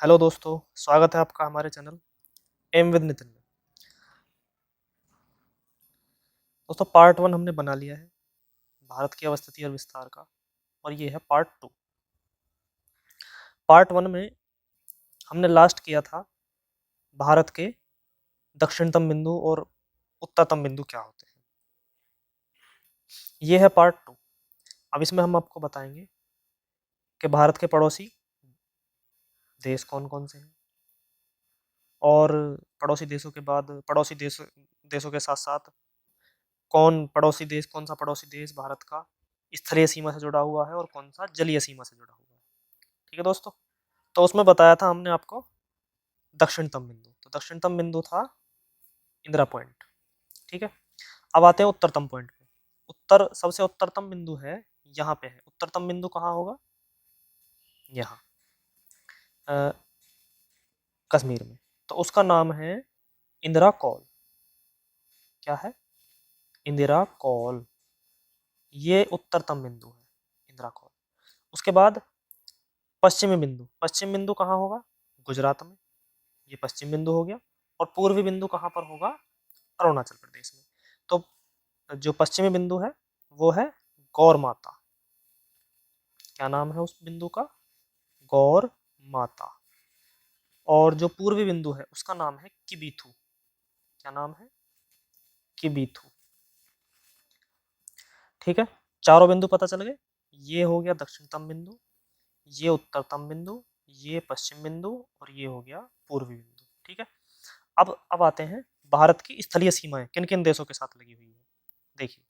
Hello दोस्तों, स्वागत है आपका हमारे चैनल एम विद नितिन में। दोस्तों, पार्ट 1 हमने बना लिया है भारत की अवस्थिति और विस्तार का, और ये है पार्ट 2। पार्ट 1 में हमने लास्ट किया था भारत के दक्षिणतम बिंदु और उत्तरतम बिंदु क्या होते हैं। ये है पार्ट 2। अब इसमें हम आपको बताएंगे कि भारत के पड़ोसी देश कौन कौन से हैं, और पड़ोसी देशों के बाद देशों के साथ साथ कौन सा पड़ोसी देश भारत का स्थलीय सीमा से जुड़ा हुआ है और कौन सा जलीय सीमा से जुड़ा हुआ है। ठीक है दोस्तों, तो उसमें बताया था हमने आपको दक्षिणतम बिंदु। तो दक्षिणतम बिंदु था इंदिरा पॉइंट। ठीक है, अब आते हैं उत्तरतम पॉइंट पे। सबसे उत्तरतम बिंदु है, यहाँ पे है। उत्तरतम बिंदु कहाँ होगा? यहाँ कश्मीर में। तो उसका नाम है इंदिरा कॉल। क्या है? इंदिरा कॉल। ये उत्तरतम बिंदु है, इंदिरा कॉल। उसके बाद पश्चिमी बिंदु कहाँ होगा? गुजरात में। ये पश्चिम बिंदु हो गया। और पूर्वी बिंदु कहाँ पर होगा? अरुणाचल प्रदेश में। तो जो पश्चिमी बिंदु है वो है गौर माता। क्या नाम है उस बिंदु का? गौर माता। और जो पूर्वी बिंदु है उसका नाम है किबीथू। क्या नाम है? किबीथू। ठीक है, चारों बिंदु पता चल गए। ये हो गया दक्षिणतम बिंदु, ये उत्तरतम बिंदु, ये पश्चिम बिंदु, और ये हो गया पूर्वी बिंदु। ठीक है, अब आते हैं भारत की स्थलीय सीमाएं किन किन देशों के साथ लगी हुई है। देखिए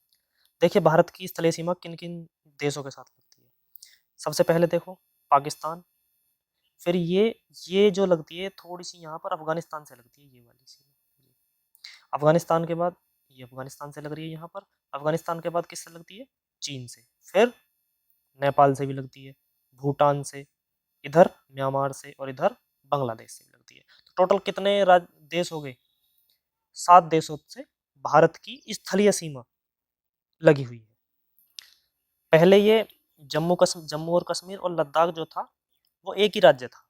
देखिए भारत की स्थलीय सीमा किन किन देशों के साथ लगती है। सबसे पहले देखो, पाकिस्तान। फिर ये जो लगती है थोड़ी सी यहाँ पर अफगानिस्तान से लगती है, ये वाली सीमा। अफगानिस्तान के बाद ये अफगानिस्तान से लग रही है यहाँ पर। अफगानिस्तान के बाद किससे लगती है? चीन से। फिर नेपाल से भी लगती है, भूटान से, इधर म्यांमार से, और इधर बांग्लादेश से भी लगती है। तो टोटल कितने देश हो गए? 7 देशों से भारत की स्थलीय सीमा लगी हुई है। पहले ये जम्मू और कश्मीर और लद्दाख जो था वो एक ही राज्य था,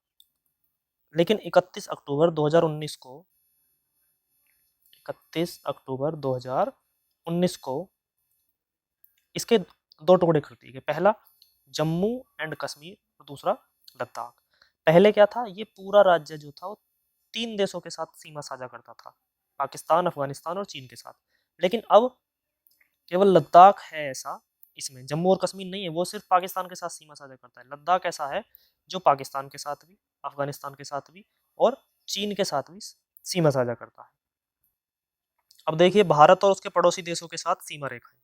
लेकिन 31 अक्टूबर 2019 को इसके दो टुकड़े कर दिए गए। पहला जम्मू एंड कश्मीर और दूसरा लद्दाख। पहले क्या था, ये पूरा राज्य जो था वो 3 देशों के साथ सीमा साझा करता था, पाकिस्तान, अफगानिस्तान और चीन के साथ। लेकिन अब केवल लद्दाख है ऐसा, इसमें जम्मू और कश्मीर नहीं है, वो सिर्फ पाकिस्तान के साथ सीमा साझा करता है। लद्दाख ऐसा है जो पाकिस्तान के साथ भी, अफगानिस्तान के साथ भी और चीन के साथ भी सीमा साझा करता है। अब देखिए भारत और उसके पड़ोसी देशों के साथ सीमा रेखाएं।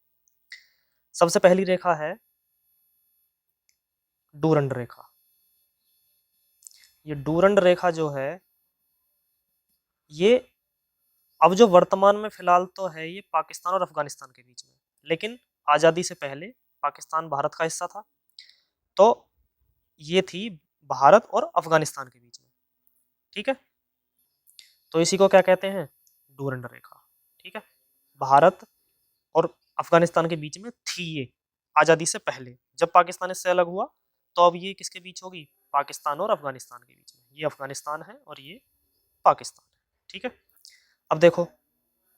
सबसे पहली रेखा है डूरंड रेखा। ये डूरंड रेखा जो है, ये अब जो वर्तमान में फिलहाल तो है ये पाकिस्तान और अफगानिस्तान के बीच में, लेकिन आज़ादी से पहले पाकिस्तान भारत का हिस्सा था, तो ये थी भारत और अफगानिस्तान के बीच में। ठीक है, तो इसी को क्या कहते हैं? डूरंड रेखा। ठीक है, भारत और अफगानिस्तान के बीच में थी ये आज़ादी से पहले। जब पाकिस्तान इससे अलग हुआ तो अब ये किसके बीच होगी? पाकिस्तान और अफगानिस्तान के बीच में। ये अफगानिस्तान है और ये पाकिस्तान है। ठीक है, अब देखो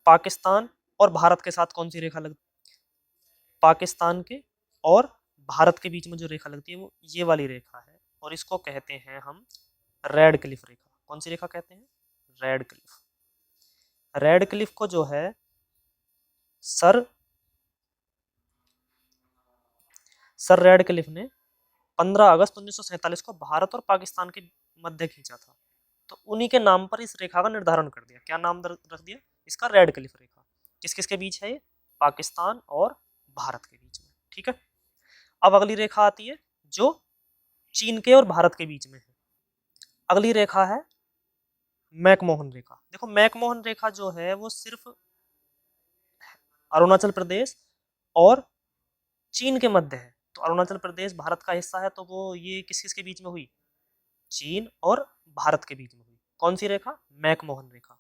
पाकिस्तान और भारत के साथ कौन सी रेखा लगती? पाकिस्तान के और भारत के बीच में जो रेखा लगती है वो ये वाली रेखा है, और इसको कहते हैं हम रेड क्लिफ रेखा। कौन सी रेखा कहते हैं? Red Cliff. रेड क्लिफ को जो है सर सर रेड क्लिफ ने 15 अगस्त 1947 को भारत और पाकिस्तान के मध्य खींचा था। तो उन्हीं के नाम पर इस रेखा का निर्धारण कर दिया। क्या नाम रख दिया इसका? रेड क्लिफ रेखा। किस किस के बीच है ये? पाकिस्तान और भारत के बीच में। ठीक है, अब अगली रेखा आती है जो चीन के और भारत के बीच में है। अगली रेखा है मैकमोहन रेखा। देखो मैकमोहन रेखा जो है वो सिर्फ अरुणाचल प्रदेश और चीन के मध्य है। तो अरुणाचल प्रदेश भारत का हिस्सा है, तो वो ये किस किस के बीच में हुई? चीन और भारत के बीच में हुई। कौन सी रेखा? मैकमोहन रेखा।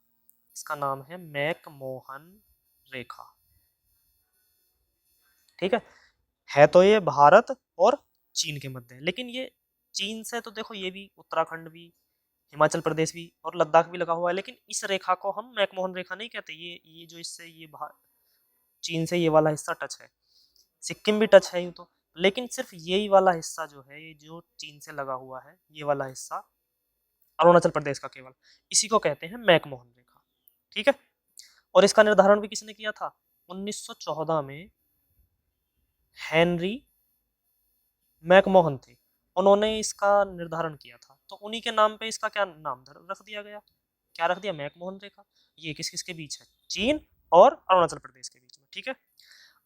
इसका नाम है मैकमोहन रेखा। ठीक है तो ये भारत और चीन के मध्य है, लेकिन ये चीन से तो देखो ये भी उत्तराखंड भी हिमाचल प्रदेश भी और लद्दाख भी लगा हुआ है, लेकिन इस रेखा को हम मैकमोहन रेखा नहीं कहते। ये जो इससे ये चीन से ये वाला हिस्सा टच है, सिक्किम भी टच है यूं तो, लेकिन सिर्फ यही वाला हिस्सा जो है, ये जो चीन से लगा हुआ है, ये वाला हिस्सा अरुणाचल प्रदेश का केवल, इसी को कहते हैं मैकमोहन रेखा। ठीक है, और इसका निर्धारण भी किसने किया था? 1914 में हेनरी मैकमोहन थे, उन्होंने इसका निर्धारण किया था। तो उन्हीं के नाम पे इसका क्या नाम रख दिया गया? क्या रख दिया? मैकमोहन रेखा। ये किस किस के बीच है? चीन और अरुणाचल प्रदेश के बीच में। ठीक है,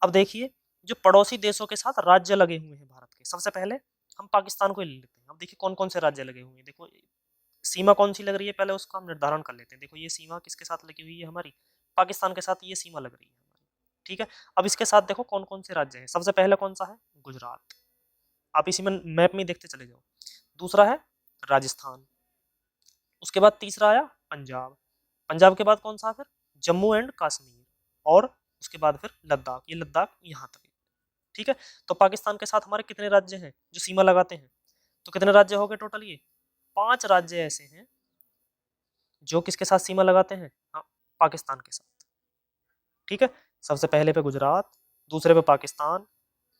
अब देखिए जो पड़ोसी देशों के साथ राज्य लगे हुए हैं भारत के, सबसे पहले हम पाकिस्तान को ले लेते हैं। अब देखिए कौन कौन से राज्य लगे हुए हैं। देखो सीमा कौन सी लग रही है, पहले उसका हम निर्धारण कर लेते हैं। देखो ये सीमा किसके साथ लगी हुई है हमारी? पाकिस्तान के साथ ये सीमा लग रही है हमारी। ठीक है, अब इसके साथ देखो कौन कौन से राज्य हैं। सबसे पहले कौन सा है? गुजरात, आप इसी में मैप में देखते चले जाओ। दूसरा है राजस्थान, उसके बाद तीसरा आया पंजाब, पंजाब के बाद कौन सा? फिर जम्मू एंड कश्मीर, और उसके बाद फिर लद्दाख। ये लद्दाख यहाँ तक है। ठीक है, तो पाकिस्तान के साथ हमारे कितने राज्य हैं जो सीमा लगाते हैं? तो कितने राज्य हो गए टोटल? ये 5 राज्य ऐसे हैं जो किसके साथ सीमा लगाते हैं? हाँ, पाकिस्तान के साथ। ठीक है, सबसे पहले पे गुजरात, दूसरे पे पाकिस्तान,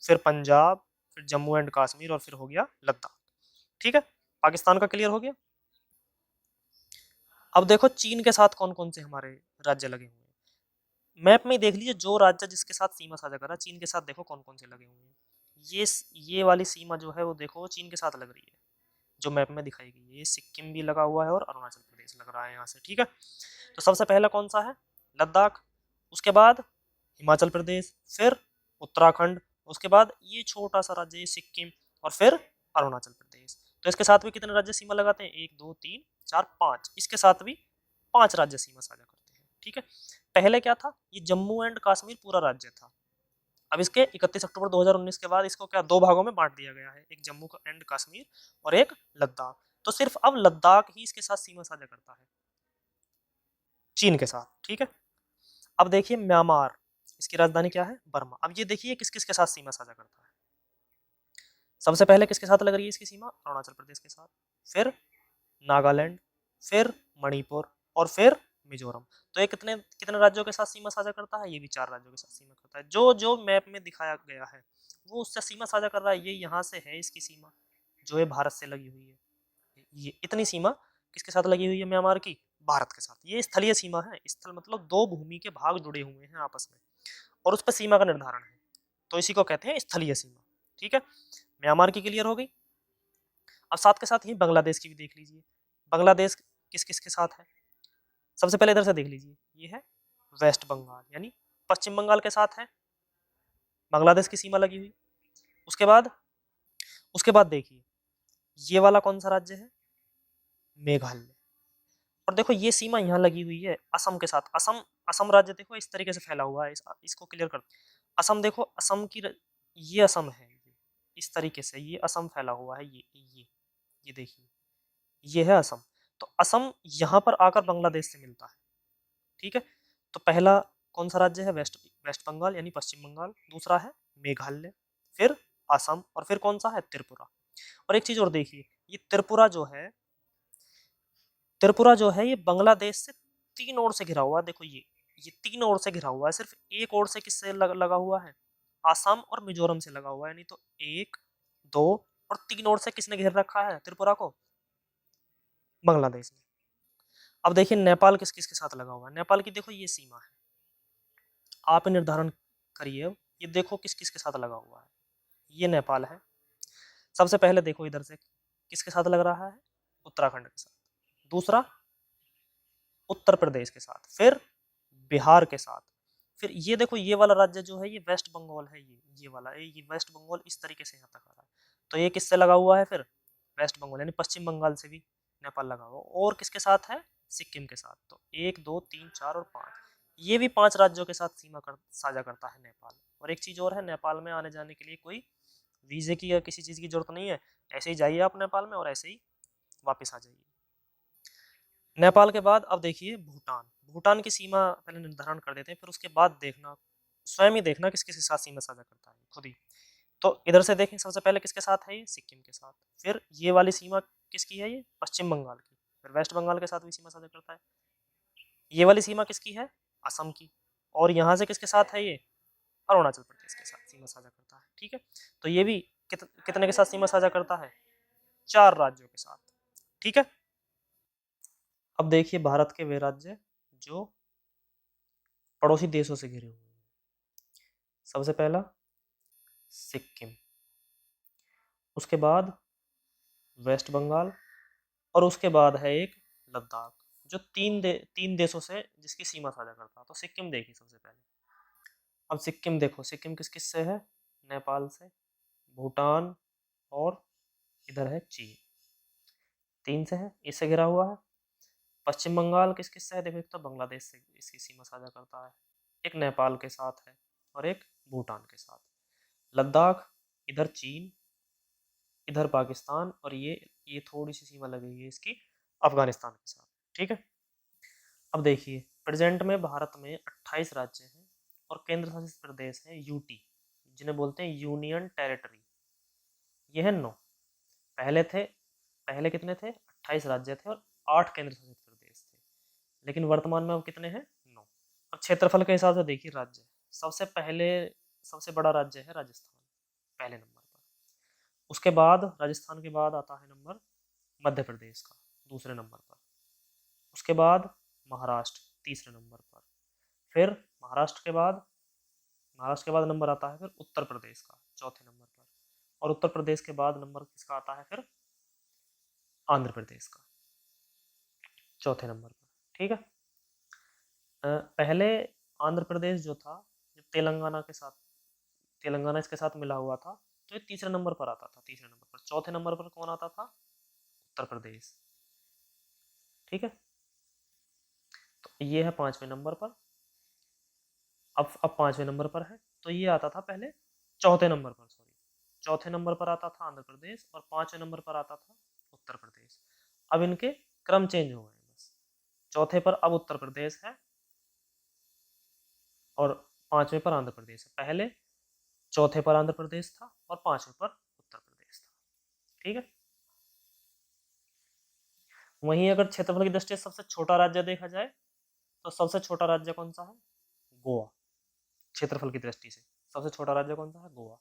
फिर पंजाब, फिर जम्मू एंड कश्मीर, और फिर हो गया लद्दाख। ठीक है, पाकिस्तान का क्लियर हो गया। अब देखो चीन के साथ कौन कौन से हमारे राज्य लगे हुए हैं। मैप में देख लीजिए जो राज्य जिसके साथ सीमा साझा कर रहा है, चीन के साथ देखो कौन कौन से लगे हुए हैं। ये वाली सीमा जो है वो देखो वो चीन के साथ लग रही है, जो मैप में दिखाई गई है। ये सिक्किम भी लगा हुआ है और अरुणाचल प्रदेश लग रहा है यहाँ से। ठीक है, तो सबसे पहला कौन सा है? लद्दाख, उसके बाद हिमाचल प्रदेश, फिर उत्तराखंड, उसके बाद ये छोटा सा राज्य ये सिक्किम, और फिर अरुणाचल प्रदेश। तो इसके साथ भी कितने राज्य सीमा लगाते हैं? 1 2 3 4 5, इसके साथ भी 5 राज्य सीमा साझा करते हैं। ठीक है, पहले क्या था? ये जम्मू एंड कश्मीर पूरा राज्य था। अब इसके 31 अक्टूबर 2019 के बाद इसको क्या 2 भागों में बांट दिया गया है, एक जम्मू एंड कश्मीर और एक लद्दाख। तो सिर्फ अब लद्दाख ही इसके साथ सीमा साझा करता है चीन के साथ। ठीक है, अब देखिए म्यांमार, इसकी राजधानी क्या है? बर्मा। अब ये देखिए किस किस के साथ सीमा साझा करता है। सबसे पहले किसके साथ लग रही है इसकी सीमा? अरुणाचल प्रदेश के साथ, फिर नागालैंड, फिर मणिपुर, और फिर मिजोरम। तो ये कितने कितने राज्यों के साथ सीमा साझा करता है? ये भी 4 राज्यों के साथ सीमा करता है। जो जो मैप में दिखाया गया है वो उससे सीमा साझा कर रहा है। ये यहाँ से है इसकी सीमा, जो है भारत से लगी हुई है। ये इतनी सीमा किसके साथ लगी हुई है म्यांमार की? भारत के साथ। ये स्थलीय सीमा है। स्थल मतलब 2 भूमि के भाग जुड़े हुए हैं आपस में, और उस पर सीमा का निर्धारण है, तो इसी को कहते हैं स्थलीय सीमा। ठीक है, म्यांमार की क्लियर हो गई। अब साथ के साथ ही बांग्लादेश की भी देख लीजिए। बांग्लादेश किस किस के साथ है? सबसे पहले इधर से देख लीजिए, ये है वेस्ट बंगाल, यानी पश्चिम बंगाल के साथ है बांग्लादेश की सीमा लगी हुई। उसके बाद देखिए ये वाला कौन सा राज्य है? मेघालय। और देखो ये सीमा यहाँ लगी हुई है असम के साथ। असम, असम राज्य देखो इस तरीके से फैला हुआ है। इसको क्लियर कर, असम देखो, असम की ये असम है, इस तरीके से ये असम फैला हुआ है। ये देखिए ये है असम। तो असम यहाँ पर आकर बांग्लादेश से मिलता है। ठीक है, तो पहला कौन सा राज्य है? वेस्ट वेस्ट बंगाल यानी पश्चिम बंगाल, दूसरा है मेघालय, फिर असम, और फिर कौन सा है? त्रिपुरा। और एक चीज और देखिए, ये त्रिपुरा जो है ये बांग्लादेश से 3 ओर से घिरा हुआ है। देखो ये 3 ओर से घिरा हुआ है। सिर्फ एक ओर से किससे लगा हुआ है? आसाम और मिजोरम से लगा हुआ है। नहीं तो 1 2 और 3 ओर से किसने घेर रखा है त्रिपुरा को? बांग्लादेश ने। अब देखिए नेपाल किस किस के साथ लगा हुआ है। नेपाल की देखो ये सीमा है, आप निर्धारण करिए। ये देखो किस किस के साथ लगा हुआ है। ये नेपाल है। सबसे पहले देखो इधर से किसके साथ लग रहा है? उत्तराखंड के साथ, दूसरा उत्तर प्रदेश के साथ, फिर बिहार के साथ, फिर ये देखो ये वाला राज्य जो है ये वेस्ट बंगाल है। ये वाला ये वेस्ट बंगाल इस तरीके से यहाँ तक आ रहा है। तो ये किससे लगा हुआ है? फिर वेस्ट बंगाल यानी पश्चिम बंगाल से भी नेपाल लगा हुआ। और किसके साथ है? सिक्किम के साथ। तो 1 2 3 4 और 5, ये भी 5 राज्यों के साथ सीमा साझा करता है नेपाल। और एक चीज और है, नेपाल में आने जाने के लिए कोई वीजे की या किसी चीज की जरूरत नहीं है। ऐसे ही जाइए आप नेपाल में और ऐसे ही वापस आ जाइए। नेपाल के बाद अब देखिए भूटान। भूटान की सीमा पहले निर्धारण कर देते हैं, फिर उसके बाद देखना, स्वयं ही देखना किस किस के साथ सीमा साझा करता है खुद ही। तो इधर से देखें सबसे पहले किसके साथ है? ये सिक्किम के साथ। फिर ये वाली सीमा किसकी है? ये पश्चिम बंगाल की, फिर वेस्ट बंगाल के साथ भी सीमा साझा करता है। ये वाली सीमा किसकी है? असम की। और यहाँ से किसके साथ है ये? अरुणाचल प्रदेश के साथ सीमा साझा करता है। ठीक है, तो ये भी कितने के साथ सीमा साझा करता है? 4 राज्यों के साथ। ठीक है, अब देखिए भारत के वे राज्य जो पड़ोसी देशों से घिरे हुए हैं। सबसे पहला सिक्किम, उसके बाद वेस्ट बंगाल, और उसके बाद है एक लद्दाख, जो तीन देशों से जिसकी सीमा साझा करता है। तो सिक्किम देखिए सबसे पहले। अब सिक्किम देखो, सिक्किम किस किस से है? नेपाल से, भूटान, और इधर है चीन। 3 से है, इससे घिरा हुआ है। पश्चिम बंगाल किस किस से है? देखो, एक तो बांग्लादेश से इसकी सीमा साझा करता है, एक नेपाल के साथ है, और एक भूटान के साथ। लद्दाख, इधर चीन, इधर पाकिस्तान, और ये थोड़ी सी सीमा लगी हुई है इसकी अफगानिस्तान के साथ। ठीक है, अब देखिए प्रेजेंट में भारत में 28 राज्य हैं और केंद्र शासित प्रदेश हैं यूटी, जिन्हें बोलते हैं यूनियन टेरिटरी। ये है 9। पहले कितने थे? 28 राज्य थे और 8 केंद्र शासित प्रदेश थे, लेकिन वर्तमान में अब कितने हैं? 9। अब क्षेत्रफल के हिसाब से देखिए राज्य, सबसे बड़ा राज्य है राजस्थान, पहले नंबर पर। उसके बाद राजस्थान के बाद आता है नंबर मध्य प्रदेश का, दूसरे नंबर पर। उसके बाद महाराष्ट्र, तीसरे नंबर पर। फिर महाराष्ट्र के बाद नंबर आता है फिर उत्तर प्रदेश का, चौथे नंबर पर। और उत्तर प्रदेश के बाद नंबर किसका आता है? फिर आंध्र प्रदेश का, चौथे नंबर पर। ठीक है, पहले आंध्र प्रदेश जो था, जब तेलंगाना इसके साथ मिला हुआ था, तो ये तीसरे नंबर पर आता था, तीसरे नंबर पर। चौथे नंबर पर कौन आता था? उत्तर प्रदेश। ठीक है, तो ये है 5वें नंबर पर। अब 5वें नंबर पर है, तो ये आता था पहले चौथे नंबर पर, चौथे नंबर पर आता था आंध्र प्रदेश, और 5वें नंबर पर आता था उत्तर प्रदेश। अब इनके क्रम चेंज हो गए, बस चौथे पर अब उत्तर प्रदेश है और 5वें पर आंध्र प्रदेश है। पहले चौथे पर आंध्र प्रदेश था और 5वें पर उत्तर प्रदेश था। ठीक है, वहीं अगर क्षेत्रफल की दृष्टि से सबसे छोटा राज्य देखा जाए, तो सबसे छोटा राज्य कौन सा है? गोवा। क्षेत्रफल की दृष्टि से सबसे छोटा राज्य कौन सा है? गोवा।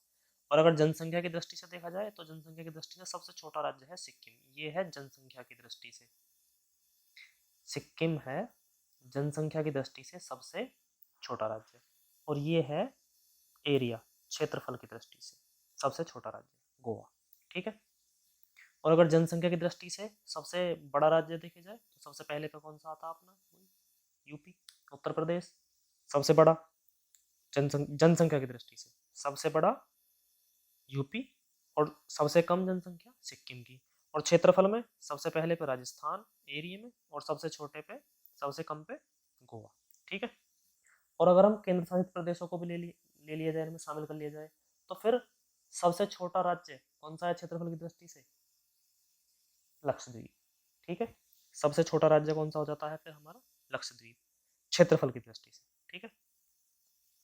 और अगर जनसंख्या की दृष्टि से देखा जाए, तो जनसंख्या की दृष्टि से सबसे छोटा राज्य है सिक्किम। ये है जनसंख्या की दृष्टि से, सिक्किम है जनसंख्या की दृष्टि से सबसे छोटा राज्य। और ये है एरिया, क्षेत्रफल की दृष्टि से सबसे छोटा राज्य गोवा। ठीक है, और अगर जनसंख्या की दृष्टि से सबसे बड़ा राज्य देखे जाए, तो सबसे पहले पे कौन सा आता है अपना? यूपी। उत्तर प्रदेश सबसे बड़ा, जनसंख्या की दृष्टि से सबसे बड़ा यूपी, और सबसे कम जनसंख्या सिक्किम की। और क्षेत्रफल में सबसे पहले पे राजस्थान एरिया में, और सबसे कम पे गोवा। ठीक है, और अगर हम केंद्र शासित प्रदेशों को भी ले लिया जाए, इनमें शामिल कर लिया जाए, तो फिर सबसे छोटा राज्य कौन सा है क्षेत्रफल की दृष्टि से? लक्षद्वीप। ठीक है, सबसे छोटा राज्य कौन सा हो जाता है फिर हमारा? लक्षद्वीप, क्षेत्रफल की दृष्टि से। ठीक है,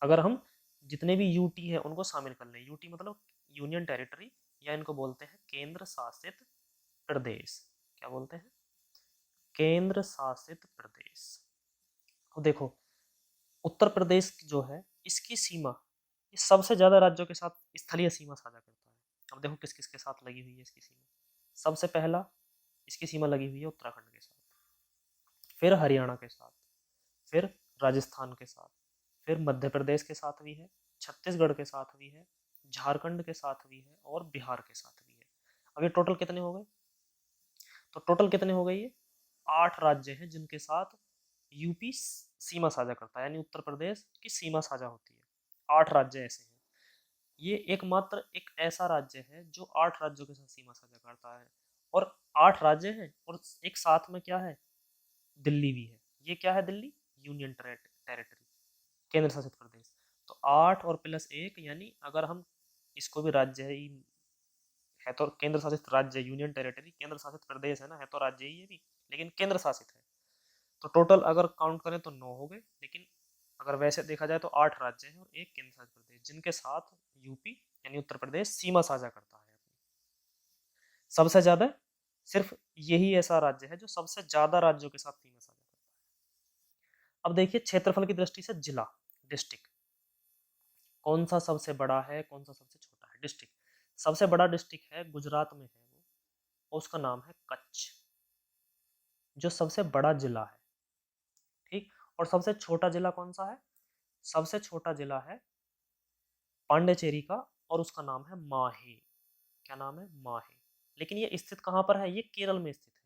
अगर हम जितने भी यूटी है उनको शामिल कर लें, यूटी मतलब यूनियन टेरिटरी, या इनको बोलते हैं केंद्र शासित प्रदेश। क्या बोलते हैं? केंद्र शासित प्रदेश। अब देखो उत्तर प्रदेश जो है, इसकी सीमा ये सबसे ज्यादा राज्यों के साथ स्थलीय सीमा साझा करता है। अब देखो किस किस के साथ लगी हुई है इसकी सीमा। सबसे पहला इसकी सीमा लगी हुई है उत्तराखंड के साथ, फिर हरियाणा के साथ, फिर राजस्थान के साथ, फिर मध्य प्रदेश के साथ भी है, छत्तीसगढ़ के साथ भी है, झारखंड के साथ भी है, और बिहार के साथ भी है। अब ये टोटल कितने हो गए? तो टोटल कितने हो गए? ये 8 राज्य हैं जिनके साथ यूपी सीमा साझा करता है, यानी उत्तर प्रदेश की सीमा साझा होती है। 8 राज्य ऐसे हैं। ये एकमात्र एक ऐसा राज्य है जो 8 राज्यों के साथ सीमा साझा करता है। और 8 राज्य हैं और एक साथ में क्या है? दिल्ली भी है। ये क्या है? दिल्ली यूनियन टेरिटरी, केंद्र शासित प्रदेश। तो 8 और प्लस 1, यानी अगर हम इसको भी राज्य है तो केंद्र शासित राज्य, यूनियन टेरिटरी, केंद्र शासित प्रदेश है ना, है तो राज्य ही है भी, लेकिन केंद्र शासित है। तो टोटल अगर काउंट करें तो 9 हो गए, लेकिन अगर वैसे देखा जाए तो 8 राज्य हैं और एक केंद्र शासित प्रदेश, जिनके साथ यूपी यानी उत्तर प्रदेश सीमा साझा करता है। सबसे ज्यादा सिर्फ यही ऐसा राज्य है जो सबसे ज्यादा राज्यों के साथ सीमा साझा करता है। अब देखिए क्षेत्रफल की दृष्टि से जिला, डिस्ट्रिक्ट, कौन सा सबसे बड़ा है, कौन सा सबसे छोटा है। डिस्ट्रिक्ट, सबसे बड़ा डिस्ट्रिक्ट है गुजरात में है वो, और उसका नाम है कच्छ, जो सबसे बड़ा जिला है। ठीक, और सबसे छोटा जिला कौन सा है? सबसे छोटा जिला है पांडिचेरी का, और उसका नाम है माहे। क्या नाम है? माहे। लेकिन ये स्थित कहाँ पर है? ये केरल में स्थित है।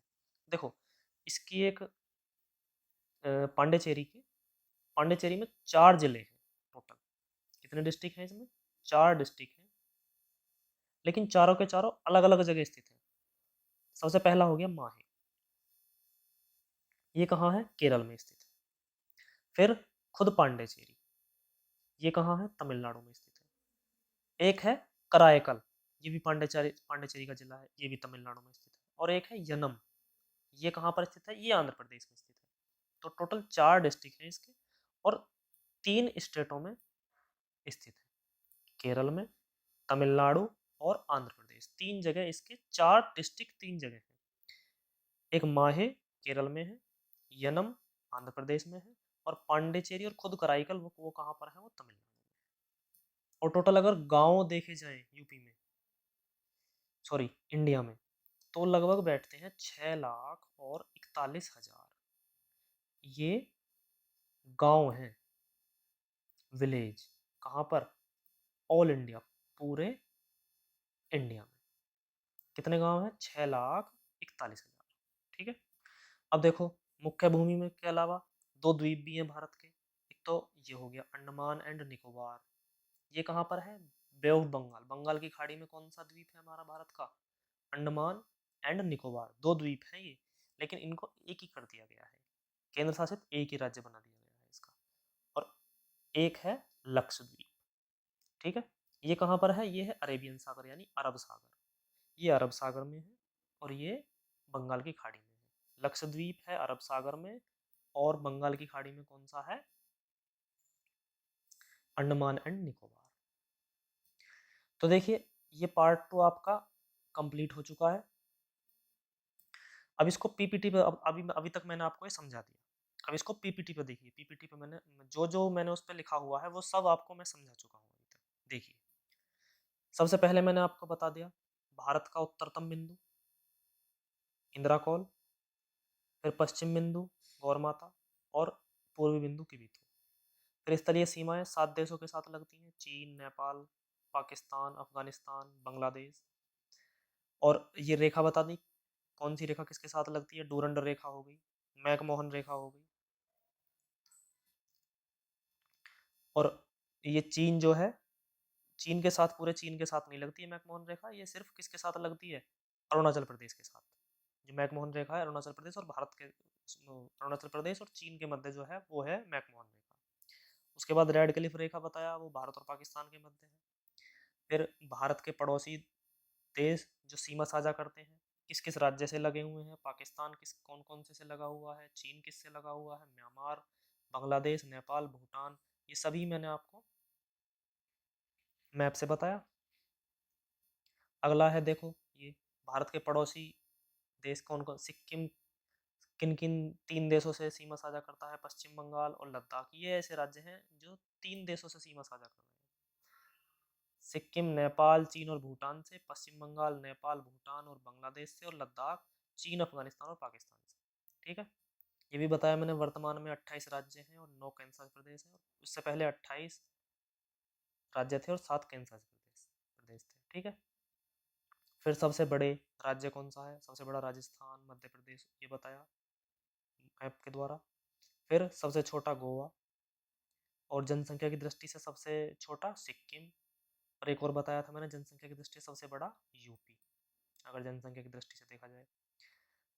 देखो, इसकी एक पांडिचेरी की, पांडिचेरी में 4 जिले हैं टोटल। कितने डिस्ट्रिक्ट हैं इसमें? 4 डिस्ट्रिक्ट हैं, लेकिन चारों के चारों अलग अलग जगह स्थित हैं। सबसे पहला हो गया माहे, ये कहाँ है? केरल में स्थित है। फिर खुद पांडिचेरी, ये कहाँ है? तमिलनाडु में स्थित है। एक है कराईकल, ये भी पांडिचेरी पांडिचेरी का जिला है, ये भी तमिलनाडु में स्थित है। और एक है यनम, ये कहाँ पर स्थित है? ये आंध्र प्रदेश में स्थित है। तो टोटल 4 डिस्ट्रिक्ट हैं इसके, और 3 स्टेटों में स्थित है, केरल में, तमिलनाडु और आंध्र प्रदेश। 3 जगह इसके, 4 डिस्ट्रिक्ट 3 जगह हैं। एक माहे केरल में है, यनम आंध्र प्रदेश में है, और पांडिचेरी और खुद कराईकल वो कहाँ पर है? वो तमिलनाडु में। और टोटल अगर गांव देखे जाएं यूपी में, सॉरी इंडिया में, तो लगभग बैठते हैं 6,41,000। ये गांव हैं, विलेज। कहाँ पर? ऑल इंडिया, पूरे इंडिया में कितने गांव हैं? 6,41,000। ठीक है। अब देखो, मुख्य भूमि में के अलावा 2 द्वीप भी हैं भारत के। एक तो ये हो गया अंडमान एंड निकोबार, ये कहाँ पर है? बे ऑफ बंगाल, बंगाल की खाड़ी में कौन सा द्वीप है हमारा भारत का? अंडमान एंड निकोबार। 2 द्वीप हैं ये, लेकिन इनको एक ही कर दिया गया है, केंद्र शासित एक ही राज्य बना दिया गया है इसका। और एक है लक्षद्वीप। ठीक है। ये कहाँ पर है? ये है अरेबियन सागर यानी अरब सागर, ये अरब सागर में है, और ये बंगाल की खाड़ी में है। लक्षद्वीप है अरब सागर में, और बंगाल की खाड़ी में कौन सा है? अंडमान एंड निकोबार। तो देखिए, ये पार्ट 2 आपका कंप्लीट हो चुका है। अब इसको पीपीटी पे, अब अभी अभी तक मैंने आपको ये समझा दिया। अब इसको पीपीटी पे देखिए, पीपीटी पे मैंने जो जो मैंने उस पर लिखा हुआ है वो सब आपको मैं समझा चुका हूँ अभी तक। देखिए, सबसे पहले मैंने आपको बता दिया भारत का उत्तरतम बिंदु इंदिरा कौल, फिर पश्चिम बिंदु गौरमाता, और पूर्वी बिंदु किबीथु। फिर स्थलीय सीमाएं 7 देशों के साथ लगती हैं, चीन, नेपाल, पाकिस्तान, अफगानिस्तान, बांग्लादेश। और ये रेखा बता दी, कौन सी रेखा किसके साथ लगती है? डूरंड रेखा हो गई, मैकमोहन रेखा हो गई। और ये चीन जो है, चीन के साथ, पूरे चीन के साथ नहीं लगती है मैकमोहन रेखा, ये सिर्फ किसके साथ लगती है? अरुणाचल प्रदेश के साथ। जो मैकमोहन रेखा है अरुणाचल प्रदेश और भारत के, अरुणाचल प्रदेश और चीन के मध्य जो है वो है मैकमोहन रेखा। उसके बाद रेड क्लिफ रेखा बताया, वो भारत और पाकिस्तान के मध्य है। फिर भारत के पड़ोसी देश जो सीमा साझा करते हैं, किस किस राज्य से लगे हुए हैं? पाकिस्तान किस कौन कौन से लगा हुआ है, चीन किस से लगा हुआ है, म्यांमार, बांग्लादेश, नेपाल, भूटान, ये सभी मैंने आपको मैप से बताया। अगला है, देखो ये भारत के पड़ोसी देश कौन कौन, सिक्किम किन किन 3 देशों से सीमा साझा करता है? पश्चिम बंगाल और लद्दाख, ये ऐसे राज्य हैं जो 3 देशों से सीमा साझा कर रहे हैं। सिक्किम नेपाल, चीन और भूटान से, पश्चिम बंगाल नेपाल, भूटान और बांग्लादेश से, और लद्दाख चीन, अफगानिस्तान और पाकिस्तान से। ठीक है। ये भी बताया मैंने, वर्तमान में 28 राज्य हैं और 9 केंद्र शासित प्रदेश हैं। उससे पहले 28 राज्य थे और 7 केंद्र शासित प्रदेश थे। ठीक है। फिर सबसे बड़े राज्य कौन सा है? सबसे बड़ा राजस्थान, मध्य प्रदेश, ये बताया मैप के द्वारा। फिर सबसे छोटा गोवा, और जनसंख्या की दृष्टि से सबसे छोटा सिक्किम, और एक और बताया था मैंने जनसंख्या की दृष्टि से सबसे बड़ा यूपी, अगर जनसंख्या की दृष्टि से देखा जाए।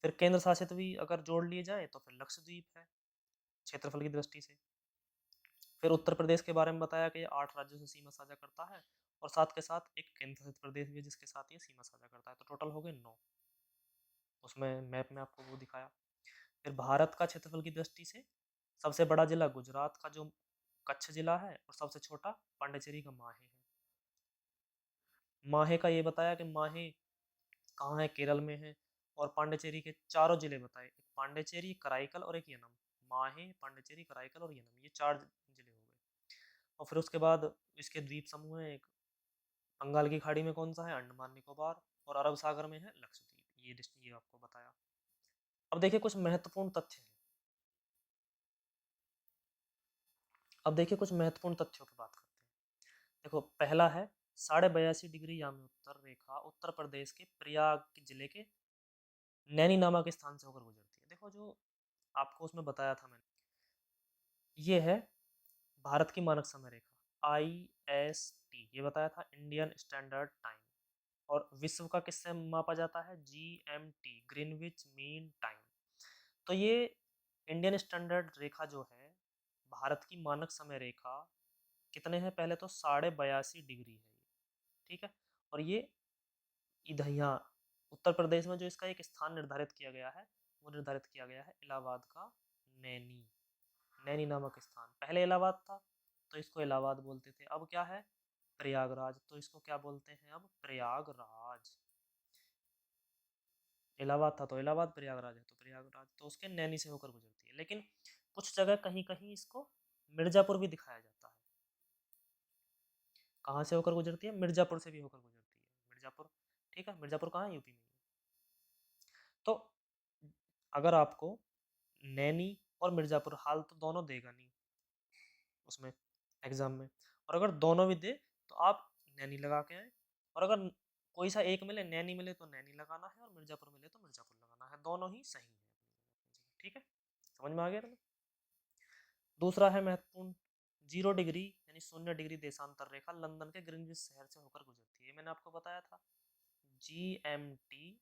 फिर केंद्र शासित भी अगर जोड़ लिए जाए तो फिर लक्षद्वीप है क्षेत्रफल की दृष्टि से। फिर उत्तर प्रदेश के बारे में बताया कि ये 8 राज्यों से सीमा साझा करता है, और साथ के साथ एक केंद्र शासित प्रदेश भी है जिसके साथ ये सीमा साझा करता है। तो टोटल हो गए 9। उसमें मैप में आपको वो दिखाया। फिर भारत का क्षेत्रफल की दृष्टि से सबसे बड़ा जिला गुजरात का जो कच्छ जिला है, और सबसे छोटा पांडिचेरी का माहे है। माहे का ये बताया कि माहे कहाँ है? केरल में है, और पांडिचेरी के चारों जिले बताए, एक पांडिचेरी, कराईकल और एक यनम। माहे, पांडिचेरी, कराईकल और यनम, ये 4 जिले हो गए। और फिर उसके बाद इसके द्वीप समूह हैं, एक बंगाल की खाड़ी में कौन सा है, अंडमान निकोबार, और अरब सागर में है लक्षद्वीप। ये आपको बताया। अब देखिए कुछ महत्वपूर्ण तथ्य हैं। अब देखिए कुछ महत्वपूर्ण तथ्यों की बात करते हैं। देखो पहला है 82.5 डिग्री यामी उत्तर रेखा उत्तर प्रदेश के प्रयाग जिले के नैनी नामक स्थान से होकर गुजरती है। देखो जो आपको उसमें बताया था मैंने, ये है भारत की मानक समय रेखा IST, ये बताया था, इंडियन स्टैंडर्ड टाइम। और विश्व का किससे मापा जाता है, GMT, ग्रीनविच मीन टाइम। तो ये इंडियन स्टैंडर्ड रेखा जो है, भारत की मानक समय रेखा कितने हैं, पहले तो 82.5 डिग्री है ये, ठीक है। और ये इधर यहाँ उत्तर प्रदेश में जो इसका एक स्थान निर्धारित किया गया है, वो निर्धारित किया गया है इलाहाबाद का नैनी, नैनी नामक स्थान। पहले इलाहाबाद था तो इसको इलाहाबाद बोलते थे, अब क्या है, प्रयागराज, तो इसको क्या बोलते हैं अब, प्रयागराज। इलाहाबाद था तो इलाहाबाद, प्रयागराज है तो प्रयागराज, तो उसके नैनी से होकर गुजरती है। लेकिन कुछ जगह कहीं कहीं इसको मिर्जापुर भी दिखाया जाता है। कहाँ से होकर गुजरती है, मिर्जापुर से भी होकर गुजरती है, मिर्जापुर, ठीक है। मिर्जापुर कहाँ है, यूपी में ही है। तो अगर आपको नैनी और मिर्जापुर, हाल तो दोनों देगा नहीं उसमें एग्जाम में, और अगर दोनों भी दे तो आप नैनी लगा के आए, और अगर कोई सा एक मिले, नैनी मिले तो नैनी लगाना है, और मिर्जापुर मिले तो मिर्जापुर लगाना है, दोनों ही सही है अपनी जगह, ठीक है। समझ में आ गया तुम्हें। दूसरा है महत्वपूर्ण, 0 डिग्री यानी 0 डिग्री देशांतर रेखा लंदन के ग्रीनविच शहर से होकर गुजरती है, मैंने आपको बताया था। GMT,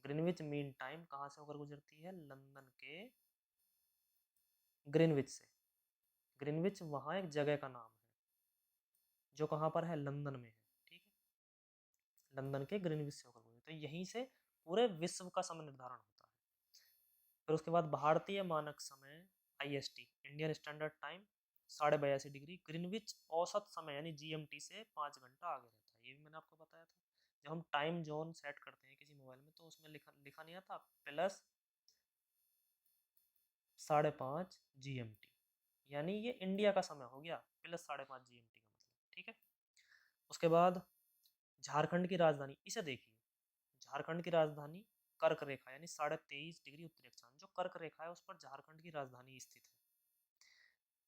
ग्रीनविच मीन टाइम, कहाँ से होकर गुजरती है, लंदन के ग्रीनविच से। ग्रीनविच वहाँ एक जगह का नाम है जो कहाँ पर है, लंदन में है, ठीक है। लंदन के ग्रीनविच से होकर गुजरती है, तो यहीं से पूरे विश्व का समय निर्धारण होता है। फिर उसके बाद भारतीय मानक समय IST, Indian standard time, 82.5 degree, Greenwich औसत समय यानी GMT से 5 घंटा आगे रहता है, ये भी मैंने आपको बताया था। जब हम टाइम जोन सेट करते हैं किसी मोबाइल में तो उसमें लिखा नहीं आता प्लस 5.5 GMT, यानी ये इंडिया का समय हो गया, प्लस 5.5 GMT का मतलब, ठीक है। उसके बाद झारखंड की राजधानी, इसे देखिए, झारखंड की राजधानी कर्क रेखा यानी 23.5 डिग्री उत्तरी अक्षांश, जो कर्क रेखा है उस पर झारखंड की राजधानी स्थित है।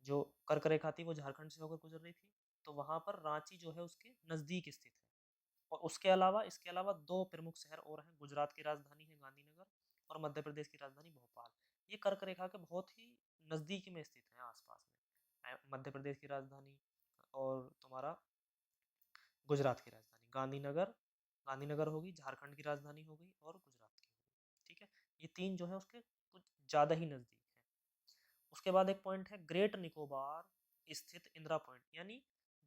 जो कर्क रेखा थी वो झारखंड से होकर गुजर रही थी, तो वहां पर रांची जो है उसके नजदीक स्थित है। और उसके अलावा, इसके अलावा 2 प्रमुख शहर और हैं, गुजरात की राजधानी है गांधीनगर, और मध्य प्रदेश की राजधानी भोपाल। ये कर्क रेखा के बहुत ही नजदीक में स्थित है, आसपास में। मध्य प्रदेश की राजधानी और तुम्हारा गुजरात की राजधानी गांधीनगर, गांधीनगर होगी, झारखंड की राजधानी हो गई और गुजरात की हो गई, ठीक है। ये तीन जो है उसके कुछ ज्यादा ही नजदीक है। उसके बाद एक पॉइंट है ग्रेट निकोबार स्थित इंदिरा पॉइंट, यानी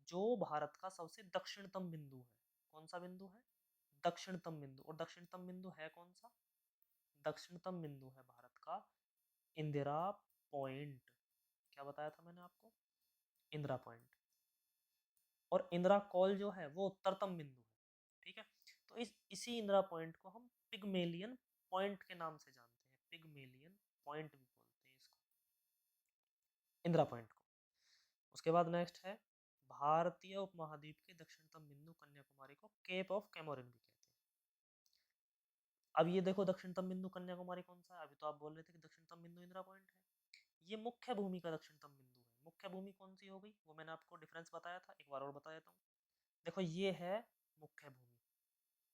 जो भारत का सबसे दक्षिणतम बिंदु है। कौन सा बिंदु है, दक्षिणतम बिंदु। और दक्षिणतम बिंदु है कौन सा, दक्षिणतम बिंदु है भारत का इंदिरा पॉइंट। क्या बताया था मैंने आपको, इंदिरा पॉइंट। और इंदिरा कॉल जो है वो उत्तरतम बिंदु है, ठीक है। तो इसी इंदिरा पॉइंट को हम पिगमेलियन पॉइंट के नाम से जानते हैं, पिगमेलियन पॉइंट भी बोलते हैं इसको, इंदिरा पॉइंट को। उसके बाद नेक्स्ट है भारतीय उपमहाद्वीप के दक्षिणतम बिंदु कन्याकुमारी को केप ऑफ कैमोरिन भी कहते हैं। अब ये देखो दक्षिणतम बिंदु कन्याकुमारी कौन सा है, अभी तो आप बोल रहे थे कि दक्षिणतम बिंदु इंदिरा पॉइंट है। ये मुख्य भूमि का दक्षिणतम बिंदु है। मुख्य भूमि कौन सी हो गई, वो मैंने आपको डिफरेंस बताया था, एक बार और बता देता हूँ। देखो ये है मुख्य भूमि,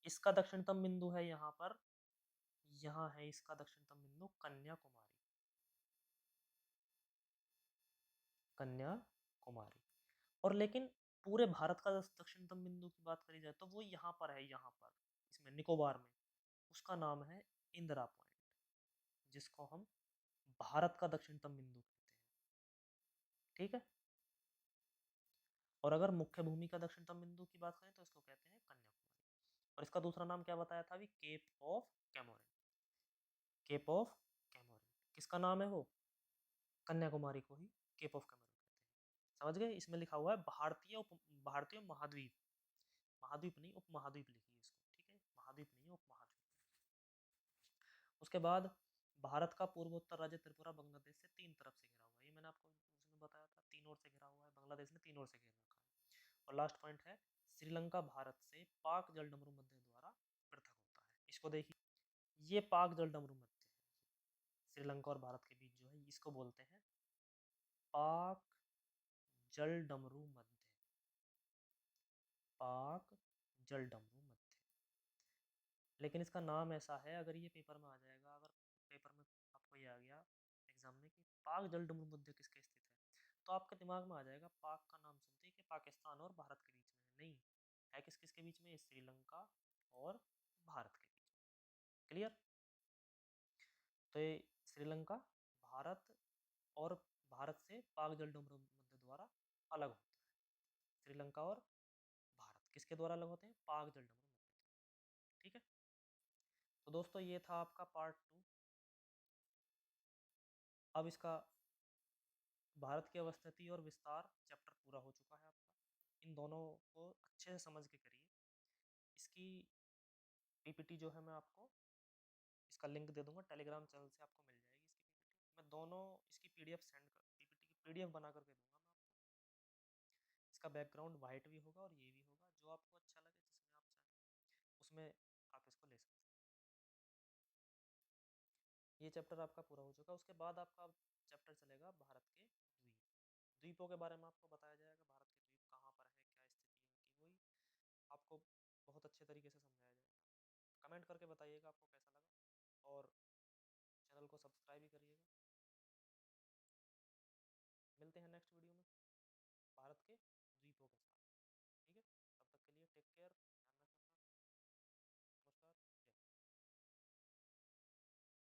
इसका दक्षिणतम बिंदु है यहाँ पर, यहाँ है इसका दक्षिणतम बिंदु कन्याकुमारी, कन्याकुमारी। और लेकिन पूरे भारत का दक्षिणतम बिंदु की बात करी जाए तो वो यहाँ पर है, यहाँ पर इसमें निकोबार में, उसका नाम है इंदिरा पॉइंट, जिसको हम भारत का दक्षिणतम बिंदु कहते हैं, ठीक है। और अगर मुख्य भूमि का दक्षिणतम बिंदु की बात करें तो इसको कहते हैं कन्याकुमारी। और इसका दूसरा नाम क्या बताया था अभी, Cape of Comorin, Cape of Comorin. किसका नाम है वो, कन्याकुमारी को ही केप ऑफ कैमोरिन कहते हैं। समझ गए, इसमें लिखा हुआ है भारतीय महाद्वीप, महाद्वीप नहीं उपमहाद्वीप लिखिए इसको, ठीक है, महाद्वीप नहीं उपमहाद्वीप। उसके बाद भारत का पूर्वोत्तर राज्य त्रिपुरा बांग्लादेश से 3 तरफ से घिरा हुआ है। ये मैंने आपको उसमें बताया था, 3 ओर से घिरा हुआ है, बांग्लादेश ने 3 ओर से घेर रखा है। और लास्ट पॉइंट है, श्रीलंका भारत से पाक जलडमरू मध्य द्वारा पृथक होता है। इसको देखिए, ये पाक जलडमरू मध्य है, श्रीलंका और भारत के बीच जो है, इसको बोलते हैं पाक जलडमरू मध्य, पाक जलडमरू मध्य। लेकिन इसका नाम ऐसा है, अगर ये पेपर में आ जाएगा, अगर पेपर में आपको ये आ गया एग्जाम में कि पाक जलडमरू मध्य किसके स्थित है, तो आपके दिमाग में आ जाएगा पाक का नाम सुनते ही कि पाकिस्तान और भारत के बीच में है। नहीं है, किस किस के बीच में, श्रीलंका और भारत के बीच में। क्लियर? तो ये श्रीलंका भारत और भारत से पाक जलडमरू मध्य द्वारा अलग होता है। श्रीलंका और भारत किसके द्वारा अलग होते हैं? पाक जलडमरू मध्य। ठीक है, तो दोस्तों ये था आपका पार्ट 2। अब इसका भारत की अवस्थिति और विस्तार चैप्टर पूरा हो चुका है आपका। इन दोनों को अच्छे से समझ के करिए। इसकी पीपीटी जो है मैं आपको इसका लिंक दे दूंगा, टेलीग्राम चैनल से आपको मिल जाएगी इसकी पीपीटी। मैं दोनों इसकी पीडीएफ सेंड कर, पीपीटी की पीडीएफ बना करके दूंगा मैं आपको। इसका बैकग्राउंड वाइट भी होगा और ये भी होगा, जो आपको अच्छा लगे, जिसमें आप चाहें उसमें आप इसको ले सकते हैं। ये चैप्टर आपका पूरा हो चुका। उसके बाद आपका चैप्टर चलेगा भारत के द्वीप, द्वीपों के बारे में आपको बताया जाएगा। भारत के द्वीप कहाँ पर है, क्या स्थिति है उनकी, वही आपको बहुत अच्छे तरीके से समझाया जाएगा। कमेंट करके बताइएगा आपको कैसा लगा। और